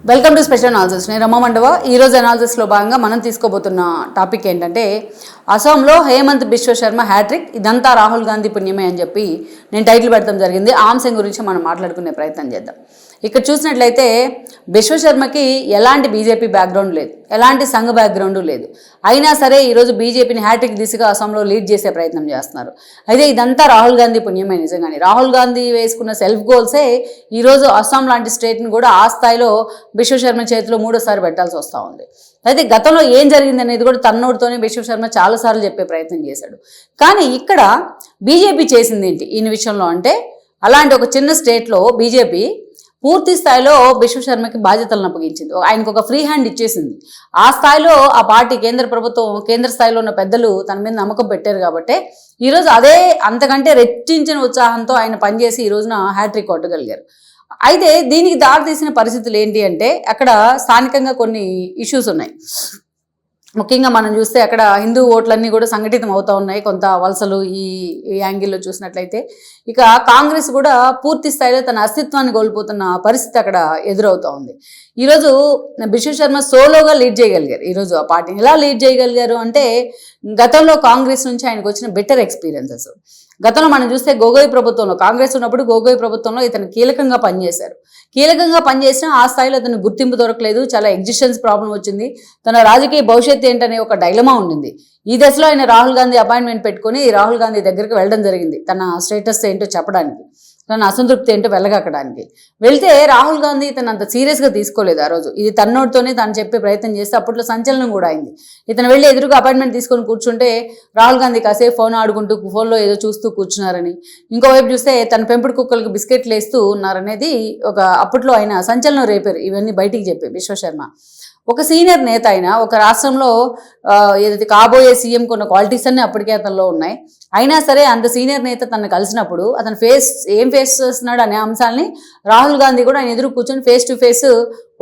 Welcome to special analysis. నేను రమ మండవ. ఈరోజు అనాలిసిస్లో భాగంగా మనం తీసుకోబోతున్న టాపిక్ ఏంటంటే అసోంలో హేమంత్ బిశ్వ శర్మ హ్యాట్రిక్, ఇదంతా రాహుల్ గాంధీ పుణ్యమే అని చెప్పి నేను టైటిల్ పెడతాం జరిగింది. ఆ అంశం గురించి మనం మాట్లాడుకునే ప్రయత్నం చేద్దాం. ఇక్కడ చూసినట్లయితే బిశ్వ శర్మకి ఎలాంటి బీజేపీ బ్యాక్గ్రౌండ్ లేదు, ఎలాంటి సంఘ బ్యాక్గ్రౌండ్ లేదు. అయినా సరే ఈరోజు బీజేపీని హ్యాట్రిక్ దిశగా అసోంలో లీడ్ చేసే ప్రయత్నం చేస్తున్నారు. అయితే ఇదంతా రాహుల్ గాంధీ పుణ్యమే. నిజంగానే రాహుల్ గాంధీ వేసుకున్న సెల్ఫ్ గోల్సే ఈరోజు అస్సాం లాంటి స్టేట్ని కూడా ఆ స్థాయిలో బిశ్వ శర్మ చేతిలో మూడోసారి పెట్టాల్సి వస్తూ ఉంది. అయితే గతంలో ఏం జరిగింది అనేది కూడా తన్నోటితోనే బిశ్వ శర్మ చాలాసార్లు చెప్పే ప్రయత్నం చేశాడు. కానీ ఇక్కడ బీజేపీ చేసింది ఏంటి ఈ విషయంలో అంటే, అలాంటి ఒక చిన్న స్టేట్లో బీజేపీ పూర్తి స్థాయిలో బిశ్వ శర్మకి బాధ్యతలను అప్పగించింది. ఆయనకు ఒక ఫ్రీ హ్యాండ్ ఇచ్చేసింది. ఆ స్థాయిలో ఆ పార్టీ కేంద్ర స్థాయిలో ఉన్న పెద్దలు తన మీద నమ్మకం పెట్టారు కాబట్టి ఈరోజు అదే అంతకంటే రెట్టించిన ఉత్సాహంతో ఆయన పనిచేసి ఈ రోజున హ్యాట్రిక్ కొట్టగలిగారు. అయితే దీనికి దారితీసిన పరిస్థితులు ఏంటి అంటే, అక్కడ స్థానికంగా కొన్ని ఇష్యూస్ ఉన్నాయి. ముఖ్యంగా మనం చూస్తే అక్కడ హిందూ ఓట్లన్నీ కూడా సంఘటితం అవుతూ ఉన్నాయి. కొంత వలసలు ఈ యాంగిల్లో చూసినట్లయితే ఇక కాంగ్రెస్ కూడా పూర్తి స్థాయిలో తన అస్తిత్వాన్ని కోల్పోతున్న పరిస్థితి అక్కడ ఎదురవుతూ ఉంది. ఈరోజు బిశ్వ శర్మ సోలోగా లీడ్ చేయగలిగారు. ఈరోజు ఆ పార్టీని ఎలా లీడ్ చేయగలిగారు అంటే, గతంలో కాంగ్రెస్ నుంచి ఆయనకు వచ్చిన బెటర్ ఎక్స్పీరియన్సెస్. గతంలో మనం చూస్తే గొగోయ్ ప్రభుత్వంలో, కాంగ్రెస్ ఉన్నప్పుడు గొగోయ్ ప్రభుత్వంలో ఇతను కీలకంగా పనిచేశారు. కీలకంగా పనిచేసినా ఆ స్థాయిలో అతను గుర్తింపు దొరకలేదు. చాలా ఎగ్జిస్టెన్స్ ప్రాబ్లం వచ్చింది. తన రాజకీయ భవిష్యత్తు ఏంటనే ఒక డైలమా ఉండింది. ఈ దశలో ఆయన రాహుల్ గాంధీ అపాయింట్మెంట్ పెట్టుకుని రాహుల్ గాంధీ దగ్గరికి వెళ్ళడం జరిగింది, తన స్టేటస్ ఏంటో చెప్పడానికి, తన అసంతృప్తి ఏంటో వెళ్ళగక్కడానికి. వెళ్తే రాహుల్ గాంధీ తను అంత సీరియస్గా తీసుకోలేదు. ఆ రోజు ఇది తన్నోటితోనే తను చెప్పే ప్రయత్నం చేస్తే అప్పట్లో సంచలనం కూడా అయింది. ఇతను వెళ్ళి ఎదురుగా అపాయింట్మెంట్ తీసుకొని కూర్చుంటే రాహుల్ గాంధీ కాసేపు ఫోన్ ఆడుకుంటూ ఫోన్లో ఏదో చూస్తూ కూర్చున్నారని, ఇంకోవైపు చూస్తే తన పెంపుడు కుక్కలకు బిస్కెట్లు వేస్తూ ఉన్నారనేది ఒక అప్పట్లో ఆయన సంచలనం రేపారు. ఇవన్నీ బయటికి చెప్పే బిశ్వ శర్మ ఒక సీనియర్ నేత అయినా, ఒక రాష్ట్రంలో ఏదైతే కాబోయే సీఎం కొన్న క్వాలిటీస్ అన్నీ అప్పటికే అతనిలో ఉన్నాయి. అయినా సరే అంత సీనియర్ నేత తనను కలిసినప్పుడు అతను ఏం ఫేస్ చేస్తున్నాడు అనే అంశాలని రాహుల్ గాంధీ కూడా ఆయన ఎదురు కూర్చొని ఫేస్ టు ఫేస్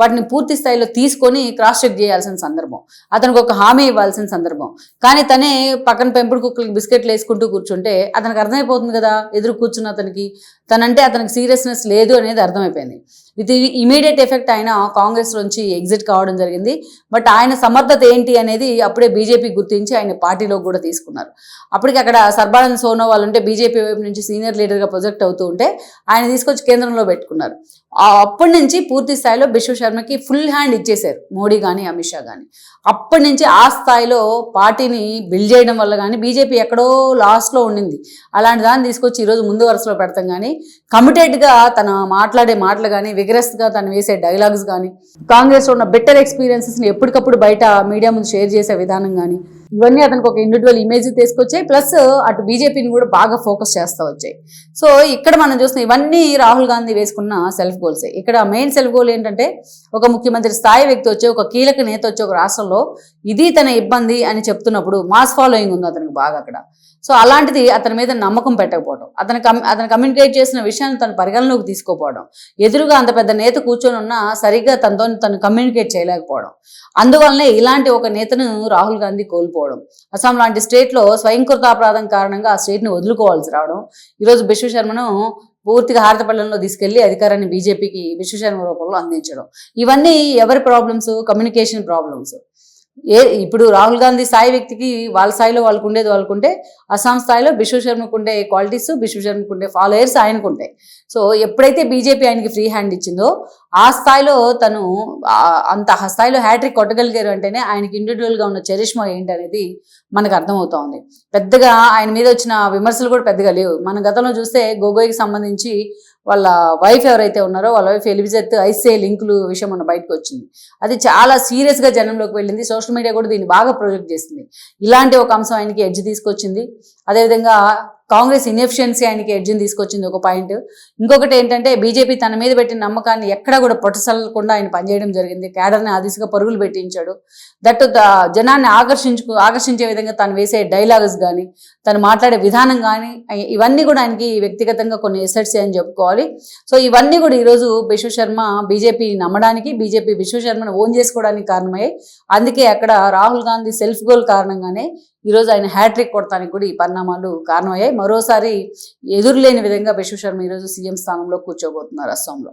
వాటిని పూర్తి స్థాయిలో తీసుకొని క్రాస్ చెక్ చేయాల్సిన సందర్భం, అతనికి ఒక హామీ ఇవ్వాల్సిన సందర్భం. కానీ తనే పక్కన పెంపుడు కుక్కలకి బిస్కెట్లు వేసుకుంటూ కూర్చుంటే అతనికి అర్థమైపోతుంది కదా, ఎదురు కూర్చున్న అతనికి తనంటే అతనికి సీరియస్నెస్ లేదు అనేది అర్థమైపోయింది. ఇది ఇమీడియట్ ఎఫెక్ట్ ఆయన కాంగ్రెస్ నుంచి ఎగ్జిట్ కావడం జరిగింది. బట్ ఆయన సమర్థత ఏంటి అనేది అప్పుడే బీజేపీ గుర్తించి ఆయన పార్టీలో కూడా తీసుకున్నారు. అప్పటికి అక్కడ సర్బానంద్ సోనోవాల్ ఉంటే బీజేపీ వైపు నుంచి సీనియర్ లీడర్గా ప్రొజెక్ట్ అవుతూ ఉంటే ఆయన తీసుకొచ్చి కేంద్రంలో పెట్టుకున్నారు. అప్పటి నుంచి పూర్తి స్థాయిలో బిశ్వ శర్మకి ఫుల్ హ్యాండ్ ఇచ్చేశారు మోడీ కానీ అమిత్ షా కానీ. అప్పటి నుంచి ఆ స్థాయిలో పార్టీని బిల్డ్ చేయడం వల్ల కానీ బీజేపీ ఎక్కడో లాస్ట్లో ఉండింది. అలాంటి దాన్ని తీసుకొచ్చి ఈరోజు ముందు వరుసలో పెడతాం. కానీ కమిటెడ్గా తన మాట్లాడే మాటలు కానీ, విగరస్గా తను వేసే డైలాగ్స్ కానీ, కాంగ్రెస్లో ఉన్న బెటర్ ఎక్స్పీరియన్సెస్ని ఎప్పటికప్పుడు బయట మీడియా ముందు షేర్ చేసే విధానం కానీ, ఇవన్నీ అతనికి ఒక ఇండివిజువల్ ఇమేజ్ తీసుకొచ్చాయి. ప్లస్ అటు బీజేపీని కూడా బాగా ఫోకస్ చేస్తూ వచ్చాయి. సో ఇక్కడ మనం చూస్తున్నాం ఇవన్నీ రాహుల్ గాంధీ వేసుకున్న సెల్ఫ్ గోల్సే. ఇక్కడ మెయిన్ సెల్ఫ్ గోల్ ఏంటంటే, ఒక ముఖ్యమంత్రి స్థాయి వ్యక్తి వచ్చి, ఒక కీలక నేత వచ్చి ఒక రాష్ట్రంలో ఇది తన ఇబ్బంది అని చెప్తున్నప్పుడు మాస్ ఫాలోయింగ్ ఉంది అతనికి బాగా అక్కడ. సో అలాంటిది అతని మీద నమ్మకం పెట్టకపోవడం, అతను కమ్యూనికేట్ చేసిన విషయాన్ని తను పరిగణలోకి తీసుకోపోవడం, ఎదురుగా అంత పెద్ద నేత కూర్చొని ఉన్నా సరిగ్గా తను కమ్యూనికేట్ చేయలేకపోవడం, అందువల్లనే ఇలాంటి ఒక నేతను రాహుల్ గాంధీ కోల్పోవడం, అస్సాం లాంటి స్టేట్లో స్వయంకృతాపరాధం కారణంగా ఆ స్టేట్ని వదులుకోవాల్సి రావడం, ఈరోజు బిశ్వ శర్మను పూర్తిగా హారతపల్లంలో తీసుకెళ్లి అధికారాన్ని బీజేపీకి బిశ్వ శర్మ రూపంలో అందించడం, ఇవన్నీ ఎవరి ప్రాబ్లమ్స్? Communication problems. ఇప్పుడు రాహుల్ గాంధీ స్థాయి వ్యక్తికి వాళ్ళ స్థాయిలో వాళ్ళకు ఉండేది వాళ్ళకుంటే, అస్సాం స్థాయిలో బిశ్వ శర్మకు ఉండే క్వాలిటీస్, బిశ్వ శర్మకు ఉండే ఫాలోయర్స్ ఆయనకు ఉంటాయి. సో ఎప్పుడైతే బీజేపీ ఆయనకి ఫ్రీ హ్యాండ్ ఇచ్చిందో ఆ స్థాయిలో తను అంత స్థాయిలో హ్యాట్రిక్ కొట్టగలిగారు అంటేనే ఆయనకి ఇండివిజువల్గా ఉన్న చరిష్మా ఏంటనేది మనకు అర్థమవుతా ఉంది. పెద్దగా ఆయన మీద వచ్చిన విమర్శలు కూడా పెద్దగా లేవు. మన గతంలో చూస్తే గొగోయ్కి సంబంధించి వాళ్ళ వైఫ్ ఎవరైతే ఉన్నారో వాళ్ళ వైఫ్ ఎలిజబెత్ ఐసీఐ లింకులు విషయం మన బయటకు వచ్చింది. అది చాలా సీరియస్గా జనంలోకి వెళ్ళింది. సోషల్ మీడియా కూడా దీన్ని బాగా ప్రొజెక్ట్ చేసింది. ఇలాంటి ఒక అంశం ఆయనకి ఎడ్జ్ తీసుకొచ్చింది. అదేవిధంగా కాంగ్రెస్ ఇన్ఎఫిషియన్సీ ఆయనకి ఎడ్జిని తీసుకొచ్చింది ఒక పాయింట్. ఇంకొకటి ఏంటంటే, బీజేపీ తన మీద పెట్టిన నమ్మకాన్ని ఎక్కడా కూడా పొట్టసల్లకుండా ఆయన పనిచేయడం జరిగింది. క్యాడర్ని ఆ దిశగా పరుగులు పెట్టించాడు. దట్టు జనాన్ని ఆకర్షించే విధంగా తను వేసే డైలాగ్స్ కానీ, తను మాట్లాడే విధానం కానీ, ఇవన్నీ కూడా ఆయనకి వ్యక్తిగతంగా కొన్ని ఎసెట్స్ అని చెప్పుకోవాలి. సో ఇవన్నీ కూడా ఈరోజు బిశ్వ శర్మ బీజేపీ నమ్మడానికి, బీజేపీ బిశ్వ శర్మను ఓన్ చేసుకోవడానికి కారణమయ్యాయి. అందుకే అక్కడ రాహుల్ గాంధీ సెల్ఫ్ గోల్ కారణంగానే ఈరోజు ఆయన హ్యాట్రిక్ కొడతానికి కూడా ఈ పరిణామాలు కారణమయ్యాయి. మరోసారి ఎదురులేని విధంగా బిశ్వ శర్మ ఈరోజు సీఎం స్థానంలో కూర్చోబోతున్నారు అస్సాంలో.